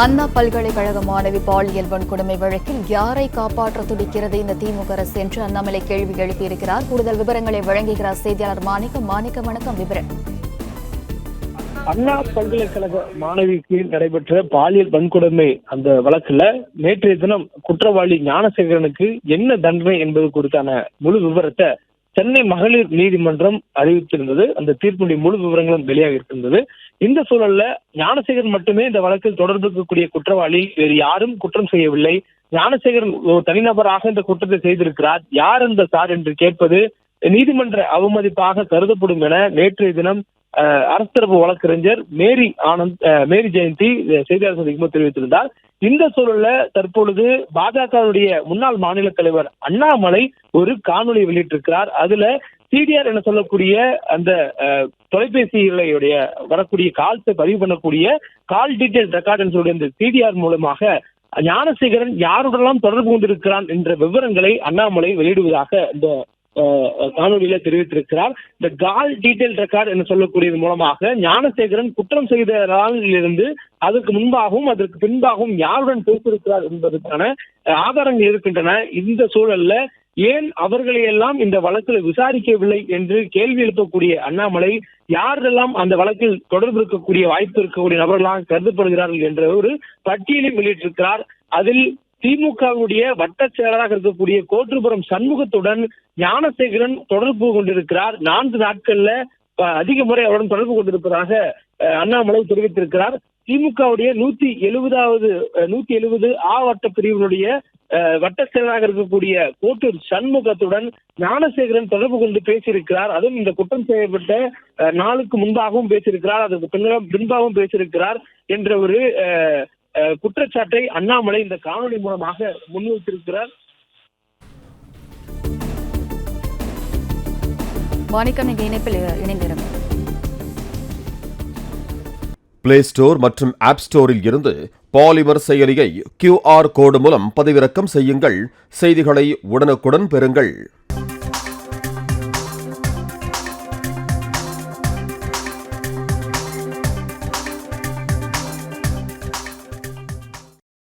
அண்ணா பல்கலைக்கழக மாணவி பாலியல் வன்கொடுமை வழக்கில் யாரை காப்பாற்ற துடிக்கிறது இந்த திமுக அரசு என்று அண்ணாமலை கேள்வி எழுப்பியிருக்கிறார். கூடுதல் விவரங்களை வழங்குகிறார் செய்தியாளர் மாணிக்கம். வணக்கம். விவரம். அண்ணா பல்கலைக்கழக மாணவிக்கு நடைபெற்ற பாலியல் வன்கொடுமை அந்த வழக்குல நேற்றைய தினம் குற்றவாளி ஞானசேகரனுக்கு என்ன தண்டனை என்பது குறித்தான முழு விவரத்தை சென்னை மகளிர் நீதிமன்றம் அறிவித்திருந்தது. அந்த தீர்ப்புடைய முழு விவரங்களும் வெளியாக இருக்கின்றது. இந்த சூழல்ல ஞானசேகரன் மட்டுமே இந்த வழக்கில் தொடர்பு இருக்கக்கூடிய குற்றவாளி, வேறு யாரும் குற்றம் செய்யவில்லை. ஞானசேகரன் ஒரு தனிநபராக இந்த குற்றத்தை செய்திருக்கிறார். யார் அந்த சார் என்று கேட்பது நீதிமன்ற அவமதிப்பாக கருதப்படும் என நேற்றைய தினம் அரசு தரப்பு வழக்கறிஞர் மேரி ஜெயந்தி செய்தியாளர் சந்திக்கும் தெரிவித்திருந்தார். இந்த சூழல்ல தற்பொழுது பாஜகவுடைய முன்னாள் மாநில தலைவர் அண்ணாமலை ஒரு காணொலி வெளியிட்டிருக்கிறார். அதுல சிடிஆர் என சொல்லக்கூடிய அந்த தொலைபேசிகளுடைய வரக்கூடிய கால்ஸை பதிவு பண்ணக்கூடிய கால் டீடைல் ரெக்கார்ட் என்று சொல்லக்கூடிய இந்த சிடிஆர் மூலமாக ஞானசேகரன் யாருடெல்லாம் தொடர்பு கொண்டிருக்கிறான் என்ற விவரங்களை அண்ணாமலை வெளியிடுவதாக இந்த காணொலியில தெரிவித்திருக்கிறார். இந்த கால் டீடைல் ரெக்கார்டு என்று சொல்லக்கூடியது மூலமாக ஞானசேகரன் குற்றம் செய்த நாளிலிருந்து அதற்கு முன்பாகவும் அதற்கு பின்பாகவும் யாருடன் பேசியிருக்கிறார் என்பதற்கான ஆதாரங்கள் இருக்கின்றன. இந்த சூழல்ல ஏன் அவர்களை எல்லாம் இந்த வழக்கில் விசாரிக்கவில்லை என்று கேள்வி எழுப்பக்கூடிய அண்ணாமலை யாரெல்லாம் அந்த வழக்கில் தொடர்பு இருக்கக்கூடிய வாய்ப்பு இருக்கக்கூடிய நபர்களாக கருதப்படுகிறார்கள் என்ற ஒரு பட்டியலை வெளியிட்டிருக்கிறார். அதில் திமுகவுடைய வட்ட செயலராக இருக்கக்கூடிய கோட்டுப்புறம் சண்முகத்துடன் ஞானசேகரன் தொடர்பு கொண்டிருக்கிறார். 4 நாட்கள்ல அதிக முறை அவருடன் தொடர்பு கொண்டிருப்பதாக அண்ணாமலை தெரிவித்திருக்கிறார். திமுகவுடைய 170 வட்ட பிரிவினுடைய வட்ட செயலராக இருக்கக்கூடிய கோட்டூர் சண்முகத்துடன் ஞானசேகரன் தொடர்பு கொண்டு பேசியிருக்கிறார். அதுவும் இந்த குற்றம் செய்யப்பட்ட நாளுக்கு முன்பாகவும் பேசியிருக்கிறார், அதற்கு பின்பாகவும் பேசியிருக்கிறார் என்ற ஒரு குற்றச்சாட்டை அண்ணாமலை இந்த காணொலி மூலமாக முன்வைத்திருக்கிறார். மாணிக்கம், நீங்க இணைப்பில் இணைந்திருங்க. பிளே ஸ்டோர் மற்றும் ஆப் ஸ்டோரில் இருந்து பாலிமர் செயலியை QR கோடு மூலம் பதிவிறக்கம் செய்யுங்கள். செய்திகளை உடனுக்குடன் பெறுங்கள்.